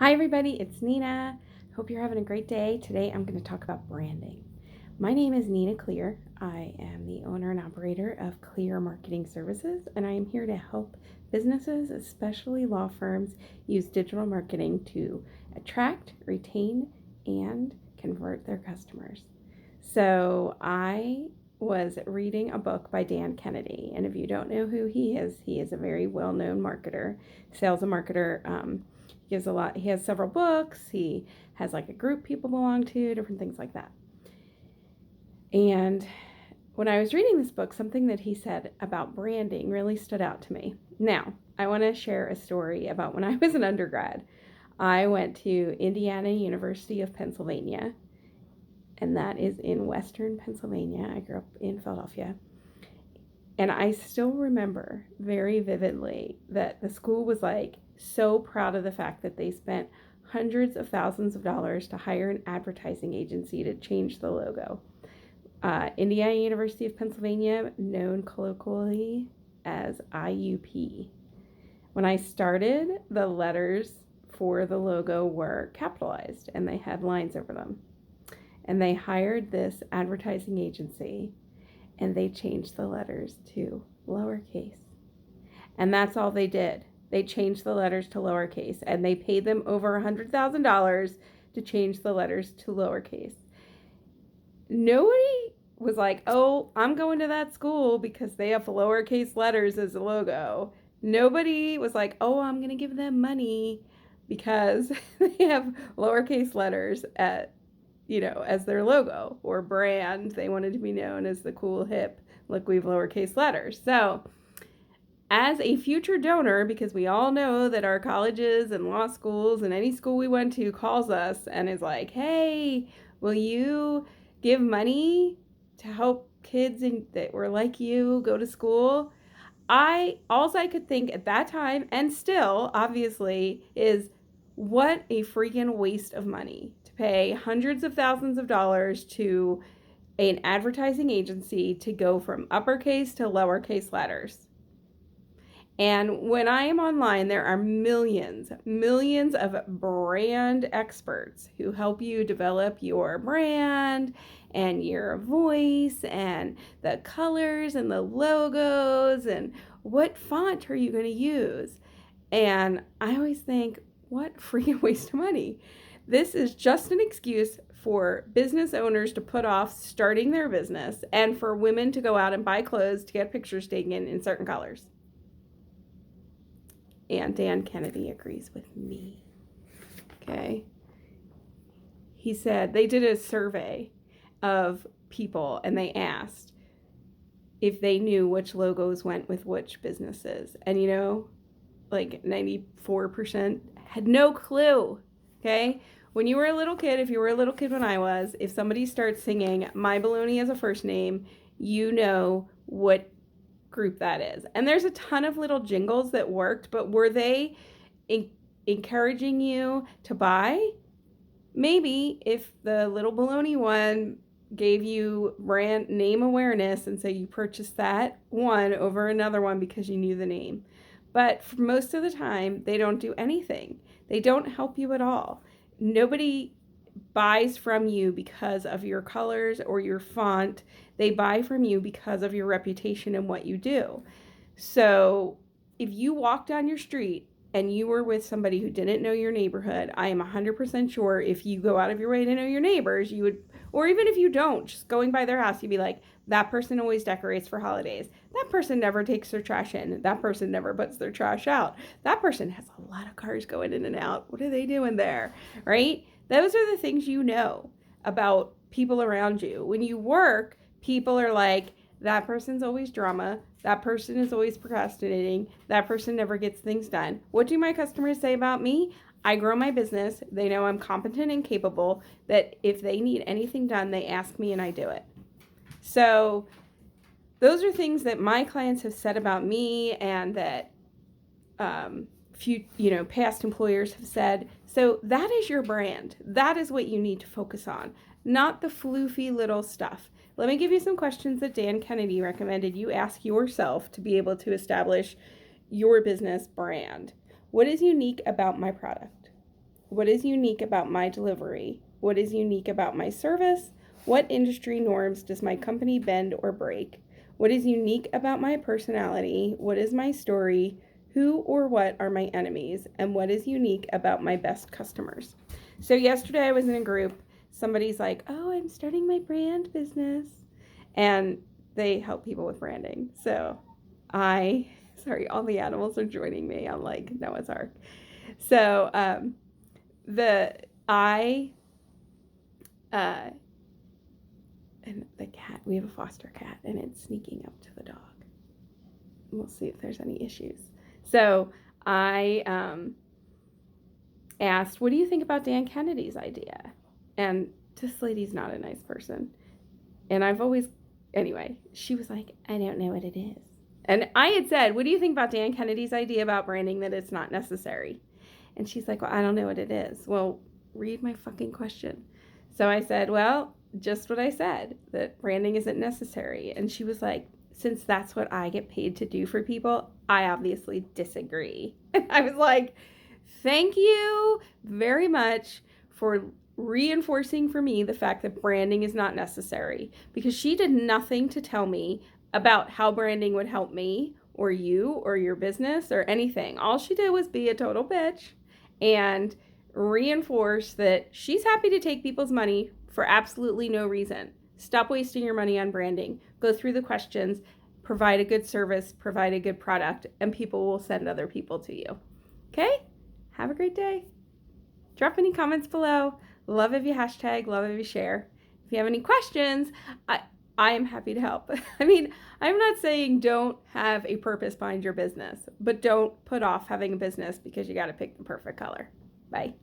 Hi everybody, it's Nina. Hope you're having a great day. Today I'm going to talk about branding. My name is Nina Clear. I am the owner and operator of Clear Marketing Services, and I am here to help businesses, especially law firms, use digital marketing to attract, retain, and convert their customers. So I was reading a book by Dan Kennedy, and if you don't know who he is a very well-known marketer, sales and marketer. Gives a lot. He has several books. He has like a group people belong to, different things like that. And when I was reading this book, something that he said about branding really stood out to me. Now, I want to share a story about when I was an undergrad. I went to Indiana University of Pennsylvania, and that is in Western Pennsylvania. I grew up in Philadelphia. And I still remember very vividly that the school was like so proud of the fact that they spent hundreds of thousands of dollars to hire an advertising agency to change the logo. Indiana University of Pennsylvania, known colloquially as IUP. When I started, the letters for the logo were capitalized and they had lines over them. And they hired this advertising agency and they changed the letters to lowercase. And that's all they did. They changed the letters to lowercase, and they paid them over $100,000 to change the letters to lowercase. Nobody was like, oh, I'm going to that school because they have lowercase letters as a logo. Nobody was like, oh, I'm going to give them money because they have lowercase letters as their logo or brand. They wanted to be known as the cool, hip, look, we have lowercase letters. So as a future donor, because we all know that our colleges and law schools and any school we went to calls us and is like, hey, will you give money to help kids that were like you go to school? All I could think at that time, and still obviously, is what a freaking waste of money to pay hundreds of thousands of dollars to an advertising agency to go from uppercase to lowercase letters. And when I am online, there are millions of brand experts who help you develop your brand and your voice and the colors and the logos and what font are you going to use. And I always think, what freaking waste of money. This is just an excuse for business owners to put off starting their business and for women to go out and buy clothes to get pictures taken in certain colors. And Dan Kennedy agrees with me. Okay. He said they did a survey of people and they asked if they knew which logos went with which businesses. And like 94% had no clue. Okay. When you were a little kid, if you were a little kid when I was, if somebody starts singing My Baloney as a first name, you know what group that is. And there's a ton of little jingles that worked, but were they encouraging you to buy? Maybe if the Little Baloney one gave you brand name awareness and so you purchased that one over another one because you knew the name. But for most of the time, they don't do anything. They don't help you at all. Nobody buys from you because of your colors or your font. They buy from you because of your reputation and what you do. So if you walk down your street and you were with somebody who didn't know your neighborhood, I am 100% sure if you go out of your way to know your neighbors, you would, or even if you don't, just going by their house, you'd be like, that person always decorates for holidays. That person never takes their trash in. That person never puts their trash out. That person has a lot of cars going in and out. What are they doing there? Right? Those are the things you know about people around you. When you work, people are like, that person's always drama. That person is always procrastinating. That person never gets things done. What do my customers say about me? I grow my business. They know I'm competent and capable, that if they need anything done, they ask me and I do it. So those are things that my clients have said about me and that past employers have said. So that is your brand. That is what you need to focus on, not the floofy little stuff. Let me give you some questions that Dan Kennedy recommended you ask yourself to be able to establish your business brand. What is unique about my product? What is unique about my delivery? What is unique about my service? What industry norms does my company bend or break? What is unique about my personality? What is my story? Who or what are my enemies? And what is unique about my best customers? So yesterday I was in a group. Somebody's like, oh, I'm starting my brand business. And they help people with branding. So sorry, all the animals are joining me on like Noah's Ark. So and the cat, we have a foster cat and it's sneaking up to the dog. We'll see if there's any issues. So I asked, what do you think about Dan Kennedy's idea? And this lady's not a nice person. And anyway, she was like, I don't know what it is. And I had said, what do you think about Dan Kennedy's idea about branding, that it's not necessary? And she's like, well, I don't know what it is. Well, read my fucking question. So I said, well, just what I said, that branding isn't necessary. And she was like, since that's what I get paid to do for people, I obviously disagree. And I was like, thank you very much for reinforcing for me the fact that branding is not necessary, because she did nothing to tell me about how branding would help me or you or your business or anything. All she did was be a total bitch and reinforce that she's happy to take people's money for absolutely no reason. Stop wasting your money on branding. Go through the questions, provide a good service, provide a good product, and people will send other people to you. Okay? Have a great day. Drop any comments below. Love if you hashtag, love if you share. If you have any questions, I am happy to help. I mean, I'm not saying don't have a purpose behind your business, but don't put off having a business because you got to pick the perfect color. Bye.